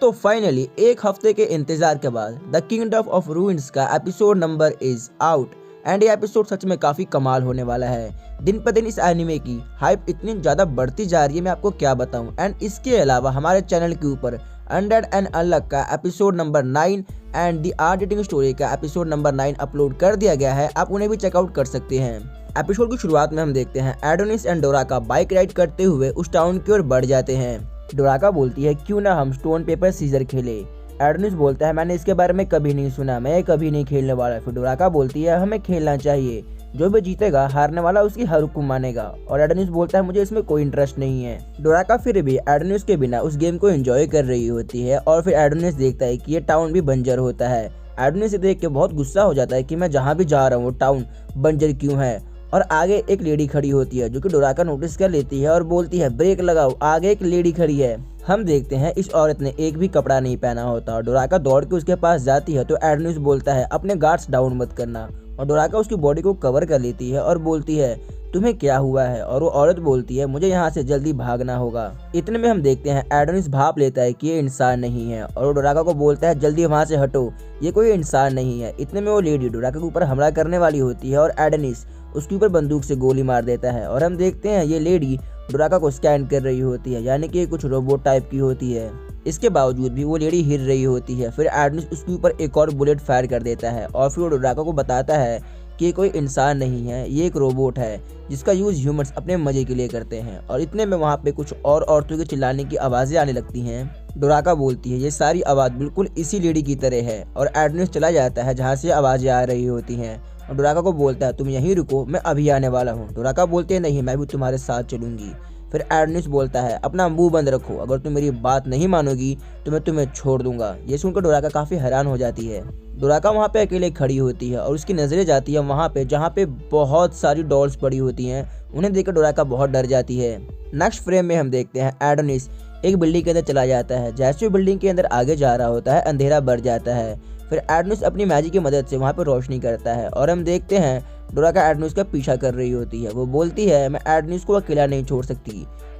तो फाइनली एक हफ्ते के इंतजार के बाद द किंगडम ऑफ रूइंस का episode number is out and ये एपिसोड सच में काफी कमाल होने वाला है। दिन पर दिन इस एनिमे की हाइप इतनी ज्यादा बढ़ती जा रही है, मैं आपको क्या बताऊं। एंड इसके अलावा हमारे चैनल के ऊपर अनडेड एंड अनलॉक का episode number 9 and the art rating story का एपिसोड नंबर 9 अपलोड कर दिया गया है, आप उन्हें भी चेकआउट कर सकते हैं। एपिसोड की शुरुआत में हम देखते हैं एडोनिस एंड डोराका बाइक राइड करते हुए उस टाउन की ओर बढ़ जाते हैं। डोराका बोलती है क्यों ना हम स्टोन पेपर सीजर खेले। एडोनिस बोलता है मैंने इसके बारे में कभी नहीं सुना, मैं कभी नहीं खेलने वाला। फिर डोराका बोलती है हमें खेलना चाहिए, जो भी जीतेगा हारने वाला उसकी हर हुक्म मानेगा। और एडोनिस बोलता है मुझे इसमें कोई इंटरेस्ट नहीं है। डोराका फिर भी एडोनिस के बिना उस गेम को एंजॉय कर रही होती है और फिर एडोनिस देखता है कि ये टाउन भी बंजर होता है। एडोनिस से देख के बहुत गुस्सा हो जाता है कि मैं जहाँ भी जा रहा हूँ वो टाउन बंजर क्यों है। और आगे एक लेडी खड़ी होती है जो कि डोराका नोटिस कर लेती है और बोलती है ब्रेक लगाओ, आगे एक लेडी खड़ी है। हम देखते हैं इस औरत ने एक भी कपड़ा नहीं पहना होता और डोराका दौड़ के उसके पास जाती है तो एडोनिस बोलता है अपने गार्ड्स डाउन मत करना। और डोराका उसकी बॉडी को कवर कर लेती है और बोलती है तुम्हें क्या हुआ है। और वो औरत बोलती है मुझे यहाँ से जल्दी भागना होगा। इतने में हम देखते हैं एडोनिस भाप लेता है कि ये इंसान नहीं है और वो डोराका को बोलता है जल्दी वहाँ से हटो, ये कोई इंसान नहीं है। इतने में वो लेडी डोराका के ऊपर हमला करने वाली होती है और एडोनिस उसके ऊपर बंदूक से गोली मार देता है। और हम देखते हैं ये लेडी डोराका को स्कैन कर रही होती है, यानी कि कुछ रोबोट टाइप की होती है। इसके बावजूद भी वो लेडी हिल रही होती है। फिर एडोनिस उसके ऊपर एक और बुलेट फायर कर देता है और फिर वो डोराका को बताता है कि ये कोई इंसान नहीं है, ये एक रोबोट है जिसका यूज ह्यूमंस अपने मजे के लिए करते हैं। और इतने में वहाँ पे कुछ और औरतों के चिल्लाने की आवाजें आने लगती हैं। डोराका बोलती है ये सारी आवाज बिल्कुल इसी लेडी की तरह है और एडोनिस चला जाता है जहाँ से आवाजें आ रही होती हैं। और डोराका को बोलता है तुम यहीं रुको, मैं अभी आने वाला हूँ। डोराका बोलते हैं नहीं, मैं भी तुम्हारे साथ चलूंगी। फिर एडोनिस बोलता है अपना मुंह बंद रखो, अगर तुम मेरी बात नहीं मानोगी तो मैं तुम्हें छोड़ दूंगा। ये सुनकर डोराका काफी हैरान हो जाती है। डोराका वहाँ पे अकेले खड़ी होती है और उसकी नजरें जाती है वहाँ पे जहाँ पे बहुत सारी डॉल्स पड़ी होती हैं। उन्हें देखकर डोराका बहुत डर जाती है। नेक्स्ट फ्रेम में हम देखते हैं एडोनिस एक बिल्डिंग के अंदर चला जाता है। जैसे वो बिल्डिंग के अंदर आगे जा रहा होता है अंधेरा बढ़ जाता है। फिर एडोनिस अपनी मैजिक की मदद से वहाँ पे रोशनी करता है और हम देखते हैं डोराका एडोनिस का पीछा कर रही होती है। वो बोलती है मैं एडोनिस को अकेला नहीं छोड़ सकती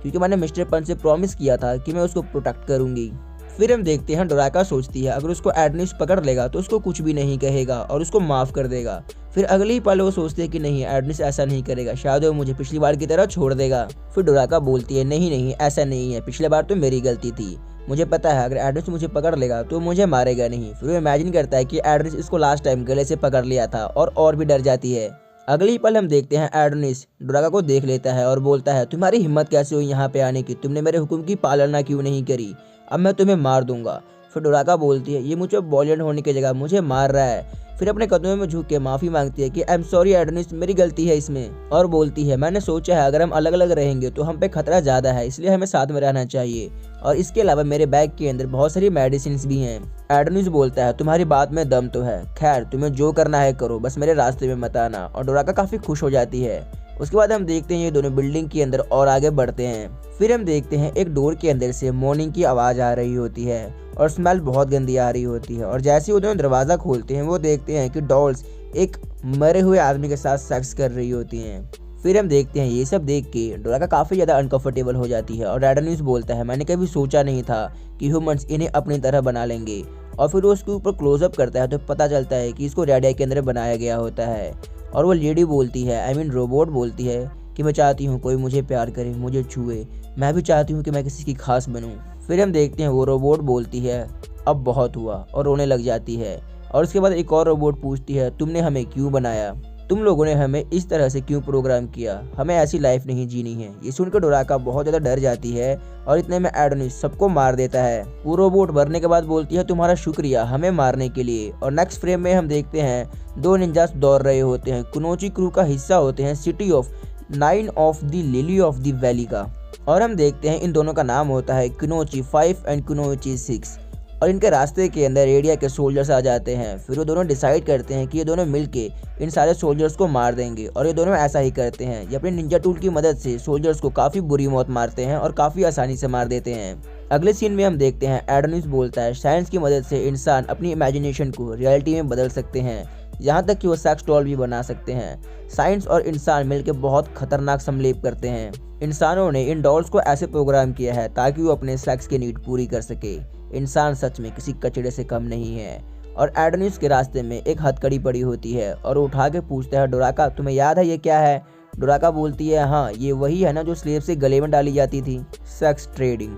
क्योंकि मैंने मिस्टर पंच से प्रॉमिस किया था कि मैं उसको प्रोटेक्ट करूंगी। फिर हम देखते हैं डोराका सोचती है अगर उसको एडोनिस पकड़ लेगा तो उसको कुछ भी नहीं कहेगा और उसको माफ कर देगा। फिर अगले ही पल वो सोचते हैं कि नहीं एडोनिस ऐसा नहीं करेगा, शायद वो मुझे पिछली बार की तरह छोड़ देगा। फिर डोराका बोलती है नहीं नहीं ऐसा नहीं है, पिछले बार तो मेरी गलती थी, मुझे पता है अगर एडोनिस मुझे पकड़ लेगा तो मुझे मारेगा नहीं। फिर वो इमेजिन करता है कि एडोनिस इसको लास्ट टाइम गले से पकड़ लिया था और भी डर जाती है। अगली पल हम देखते हैं एडोनिस डोराका को देख लेता है और बोलता है तुम्हारी हिम्मत कैसे हुई यहाँ पे आने की, तुमने मेरे हुक्म की पालना क्यों नहीं करी, अब मैं तुम्हें मार दूंगा। फिर डोराका बोलती है ये मुझे वॉयलेंट होने की जगह मुझे मार रहा है। फिर अपने कदमों में झुक के माफी मांगती है कि आई एम सॉरी एडोनिस, मेरी गलती है इसमें। और बोलती है मैंने सोचा है अगर हम अलग अलग रहेंगे तो हम पे खतरा ज्यादा है, इसलिए हमें साथ में रहना चाहिए। और इसके अलावा मेरे बैग के अंदर बहुत सारी मेडिसिन भी हैं। एडोनिस बोलता है तुम्हारी बात में दम तो है, खैर तुम्हें जो करना है करो, बस मेरे रास्ते में मत आना। और डोराका काफी खुश हो जाती है। उसके बाद हम देखते हैं ये दोनों बिल्डिंग के अंदर और आगे बढ़ते हैं। फिर हम देखते हैं एक डोर के अंदर से मॉर्निंग की आवाज आ रही होती है और स्मेल बहुत गंदी आ रही होती है। और जैसे ही वो दोनों दरवाजा खोलते हैं वो देखते हैं कि डॉल्स एक मरे हुए आदमी के साथ सेक्स कर रही होती हैं। फिर हम देखते हैं ये सब देख के डोराका काफी ज्यादा अनकंफर्टेबल हो जाती है और एडोनिस बोलता है मैंने कभी सोचा नहीं था कि ह्यूमंस इन्हें अपनी तरह बना लेंगे। और फिर वो उसके ऊपर क्लोजअप करता है तो पता चलता है कि इसको रेडिया के अंदर बनाया गया होता है। और वो लेडी बोलती है आई मीन रोबोट बोलती है कि मैं चाहती हूँ कोई मुझे प्यार करे, मुझे छुए, मैं भी चाहती हूँ कि मैं किसी की खास बनूँ। फिर हम देखते हैं वो रोबोट बोलती है अब बहुत हुआ और रोने लग जाती है। और उसके बाद एक और रोबोट पूछती है तुमने हमें क्यों बनाया, तुम लोगों ने हमें इस तरह से क्यों प्रोग्राम किया, हमें ऐसी लाइफ नहीं जीनी है। ये सुनकर डोराका बहुत ज्यादा डर जाती है और इतने में एडोनिस सबको मार देता है। वो रोबोट मरने के बाद बोलती है तुम्हारा शुक्रिया हमें मारने के लिए। और नेक्स्ट फ्रेम में हम देखते हैं दो निंजास दौड़ रहे होते हैं, कुनोची क्रू का हिस्सा होते हैं city of 9 of the lily of the valley का। और हम देखते हैं इन दोनों का नाम होता है कुनोची 5 एंड कुनोची 6। और इनके रास्ते के अंदर रेडिया के सोल्जर्स आ जाते हैं। फिर वो दोनों डिसाइड करते हैं कि ये दोनों मिलके इन सारे सोल्जर्स को मार देंगे और ये दोनों ऐसा ही करते हैं। ये अपने निंजा टूल की मदद से सोल्जर्स को काफ़ी बुरी मौत मारते हैं और काफ़ी आसानी से मार देते हैं। अगले सीन में हम देखते हैं एडोनिस बोलता है साइंस की मदद से इंसान अपनी इमेजिनेशन को रियलिटी में बदल सकते हैं, यहाँ तक कि वो सेक्स डॉल भी बना सकते हैं। साइंस और इंसान मिलकर बहुत खतरनाक समलेप करते हैं। इंसानों ने इन डॉल्स को ऐसे प्रोग्राम किया है ताकि वो अपने सेक्स की नीड पूरी कर सके। इंसान सच में किसी कचड़े से कम नहीं है। और एडोनिस के रास्ते में एक हथकड़ी पड़ी होती है और वो उठा के पूछता है, डोराका तुम्हें याद है ये क्या है? डोराका बोलती है, हाँ ये वही है ना जो स्लेव से गले में डाली जाती थी, सेक्स ट्रेडिंग,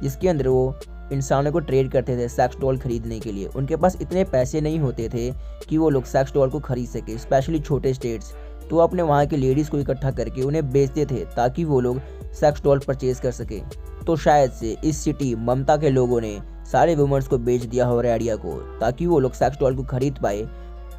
जिसके अंदर वो इंसानों को ट्रेड करते थे सेक्स डॉल खरीदने के लिए। उनके पास इतने पैसे नहीं होते थे कि वो लोग सेक्स डॉल को खरीद सके, स्पेशली छोटे स्टेट्स, तो वो अपने वहाँ के लेडीज़ को इकट्ठा करके उन्हें बेचते थे ताकि वो लोग सेक्स डॉल परचेज कर सके। तो शायद से इस सिटी ममता के लोगों ने सारे वुमेन्स को बेच दिया हो रेडिया को ताकि वो लोग सेक्स डॉल को खरीद पाए।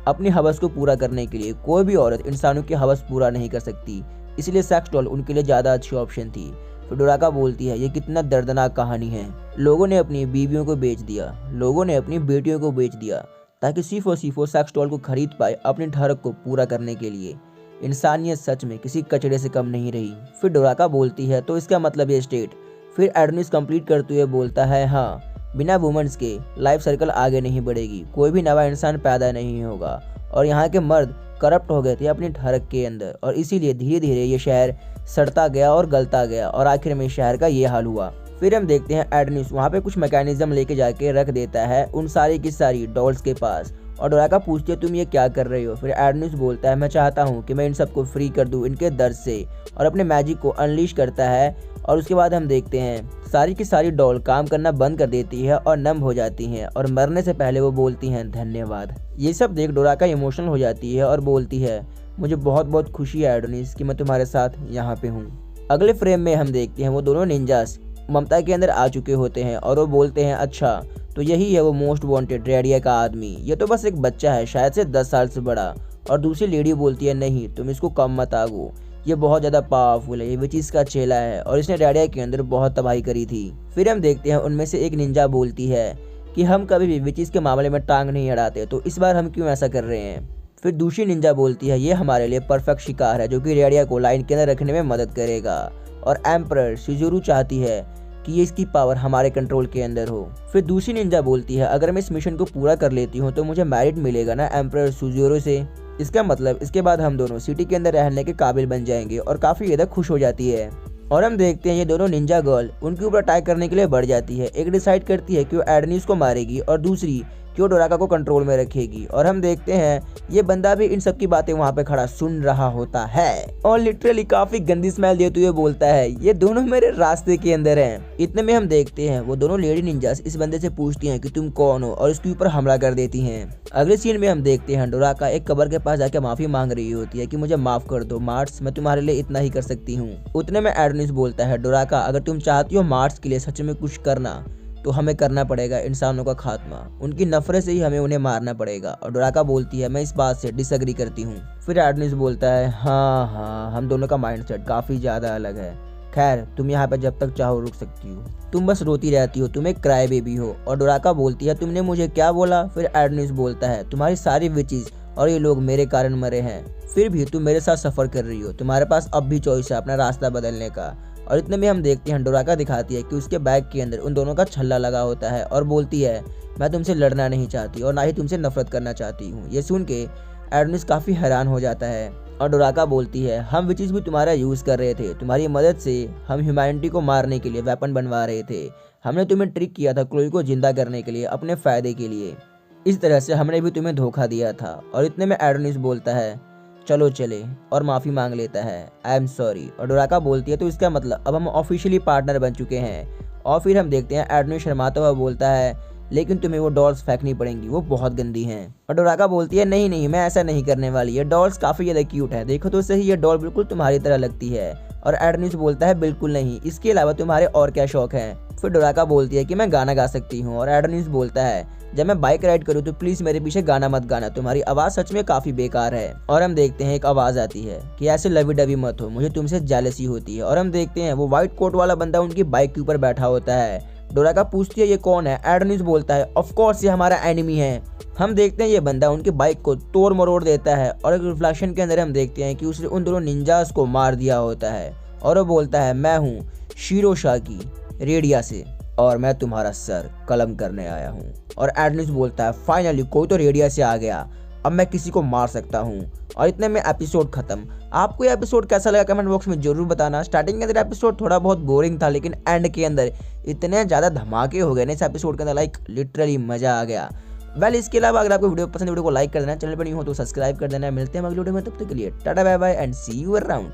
अपनी हवस को पूरा करने के लिए कोई भी औरत इंसानों की हवस पूरा नहीं कर सकती, इसलिए सेक्स डॉल उनके लिए ज़्यादा अच्छी ऑप्शन थी। फिर डोराका बोलती है, ये कितना दर्दनाक कहानी है। लोगों ने अपनी बीवियों को बेच दिया, लोगों ने अपनी बेटियों को बेच दिया ताकि सिर्फ और सिर्फ वो सेक्स डॉल को खरीद पाए अपने ठहरक को पूरा करने के लिए। इंसानियत सच में किसी कचड़े से कम नहीं रही। फिर डोराका बोलती है, तो इसका मतलब ये स्टेट। फिर एडोनिस कंप्लीट करते हुए बोलता है, हाँ बिना वुमेन्स के लाइफ सर्कल आगे नहीं बढ़ेगी, कोई भी नया इंसान पैदा नहीं होगा। और यहाँ के मर्द करप्ट हो गए थे अपनी ठहरक के अंदर और इसीलिए धीरे धीरे ये शहर सड़ता गया और गलता गया और आखिर में शहर का ये हाल हुआ। फिर हम देखते हैं एडोनिस वहाँ पे कुछ मैकेनिज्म लेके जाके रख देता है उन सारी की सारी डॉल्स के पास। और डोराका पूछती है, तुम ये क्या कर रहे हो? फिर एडोनिस बोलता है, मैं चाहता हूँ कि मैं इन सबको फ्री कर दूँ इनके दर्द से, और अपने मैजिक को अनलीश करता है। और उसके बाद हम देखते हैं सारी की सारी डॉल काम करना बंद कर देती है और नम हो जाती हैं और मरने से पहले वो बोलती हैं धन्यवाद। ये सब देख डोराका इमोशनल हो जाती है और बोलती है, मुझे बहुत बहुत खुशी है एडोनिस कि मैं तुम्हारे साथ यहाँ पे हूँ। अगले फ्रेम में हम देखते हैं वो दोनों निंजास ममता के अंदर आ चुके होते हैं और वो बोलते हैं, अच्छा तो यही है वो मोस्ट वांटेड रेडिया का आदमी, ये तो बस एक बच्चा है शायद से 10 साल से बड़ा। और दूसरी लेडी बोलती है, नहीं तुम इसको कम मत आगो, ये बहुत ज़्यादा पावरफुल है, ये विचिस का चेला है और इसने रेडिया के अंदर बहुत तबाही करी थी। फिर हम देखते हैं उनमें से एक निंजा बोलती है कि हम कभी भी विचिस के मामले में टांग नहीं अड़ाते, तो इस बार हम क्यों ऐसा कर रहे हैं। फिर दूसरी निंजा बोलती है, ये हमारे लिए परफेक्ट शिकार है जो कि रेडिया को लाइन के अंदर रखने में मदद करेगा और एम्परर शिजुरु चाहती है कि ये इसकी पावर हमारे कंट्रोल के अंदर हो। फिर दूसरी निंजा बोलती है, अगर मैं इस मिशन को पूरा कर लेती हूँ तो मुझे मेरिट मिलेगा ना एम्परर शिजुरु से, इसका मतलब इसके बाद हम दोनों सिटी के अंदर रहने के काबिल बन जाएंगे और काफ़ी ज़्यादा खुश हो जाती है। और हम देखते हैं ये दोनों निंजा गर्ल उनके ऊपर अटैक करने के लिए बढ़ जाती है। एक डिसाइड करती है कि वो एडोनिस को मारेगी और दूसरी कि वो डोराका को कंट्रोल में रखेगी। और हम देखते हैं ये बंदा भी इन सब की बातें वहाँ पे खड़ा सुन रहा होता है और लिटरली काफी गंदी स्मेल देते हुए बोलता है, ये दोनों मेरे रास्ते के अंदर हैं। इतने में हम देखते हैं वो दोनों लेडी निंजास इस बंदे से पूछती हैं कि तुम कौन हो और इसके ऊपर हमला कर देती हैं। अगले सीन में हम देखते हैं डोराका एक कब्र के पास जाके माफी मांग रही होती है कि मुझे माफ कर दो मार्स, मैं तुम्हारे लिए इतना ही कर सकती हूँ। उतने में एडोनिस बोलता है, डोराका अगर तुम चाहती हो मार्स के लिए सच में कुछ करना तो हमें करना पड़ेगा इंसानों का खात्मा, उनकी नफरत से ही हमें उन्हें मारना पड़ेगा। और डोराका बोलती है, मैं इस बात से डिसएग्री करती हूँ। फिर एडोनिस बोलता है, हाँ हम दोनों का माइंडसेट काफ़ी ज़्यादा अलग है, खैर तुम यहाँ पर जब तक चाहो रुक सकती हो, तुम बस रोती रहती हो, तुम एक क्राई बेबी हो। और डोराका बोलती है, तुमने मुझे क्या बोला? फिर एडोनिस बोलता है, तुम्हारी सारी विचेस और ये लोग मेरे कारण मरे हैं, फिर भी तुम मेरे साथ सफ़र कर रही हो, तुम्हारे पास अब भी चॉइस है अपना रास्ता बदलने का। और इतने में हम देखते हैं डोराका दिखाती है कि उसके बैग के अंदर उन दोनों का छल्ला लगा होता है और बोलती है, मैं तुमसे लड़ना नहीं चाहती और ना ही तुमसे नफरत करना चाहती हूँ। ये सुन के एडोनिस काफ़ी हैरान हो जाता है और डोराका बोलती है, हम विचेस भी तुम्हारा यूज़ कर रहे थे, तुम्हारी मदद से हम ह्यूमैनिटी को मारने के लिए वेपन बनवा रहे थे, हमने तुम्हें ट्रिक किया था क्लोई को जिंदा करने के लिए अपने फ़ायदे के लिए, इस तरह से हमने भी तुम्हें धोखा दिया था। और इतने में एडोनिस बोलता है, चलो चले, और माफ़ी मांग लेता है, आई एम सॉरी। और डोराका बोलती है, तो इसका मतलब अब हम ऑफिशियली पार्टनर बन चुके हैं। और फिर हम देखते हैं एडोनिस शर्माता हुआ बोलता है, लेकिन तुम्हें वो डॉल्स फेंकनी पड़ेंगी, वो बहुत गंदी हैं। और डोराका बोलती है, नहीं नहीं मैं ऐसा नहीं करने वाली, ये डॉल्स काफ़ी ज़्यादा क्यूट है, देखो तो सही ये डॉल बिल्कुल तुम्हारी तरह लगती है। और एडोनिस बोलता है, बिल्कुल नहीं, इसके अलावा तुम्हारे और क्या शौक हैं। फिर डोराका बोलती है कि मैं गाना गा सकती हूँ। और एडोनिस बोलता है, जब मैं बाइक राइड करूँ तो प्लीज़ मेरे पीछे गाना मत गाना, तुम्हारी आवाज़ सच में काफ़ी बेकार है। और हम देखते हैं एक आवाज़ आती है कि ऐसे लवी डवी मत हो, मुझे तुमसे जेलसी होती है। और हम देखते हैं वो व्हाइट कोट वाला बंदा उनकी बाइक के ऊपर बैठा होता है। डोराका पूछती है, ये कौन है? एडोनिस बोलता है, ऑफ कोर्स ये हमारा एनिमी है। हम देखते हैं ये बंदा उनकी बाइक को तोड़ मरोड़ देता है और एक रिफ्लेक्शन के अंदर हम देखते हैं कि उसने उन दोनों निंजास को मार दिया होता है। और वो बोलता है, मैं हूँ शिरोशाकी रेडिया से और मैं तुम्हारा सर कलम करने आया हूँ। और एडोनिस बोलता है, फाइनली कोई तो रेडिया से आ गया, अब मैं किसी को मार सकता हूँ। और इतने में एपिसोड खत्म। आपको ये एपिसोड कैसा लगा कमेंट बॉक्स में जरूर बताना। स्टार्टिंग के अंदर एपिसोड थोड़ा बहुत बोरिंग था, लेकिन एंड के अंदर इतने ज़्यादा धमाके हो गए ना इस एपिसोड के अंदर, लाइक लिटरली मज़ा आ गया। इसके अलावा अगर आपको वीडियो पसंद है वीडियो को लाइक कर देना, चैनल पर नहीं हो तो सब्सक्राइब कर देना। मिलते हैं अगले वीडियो में, तब तक के लिए tata bye bye and see you around.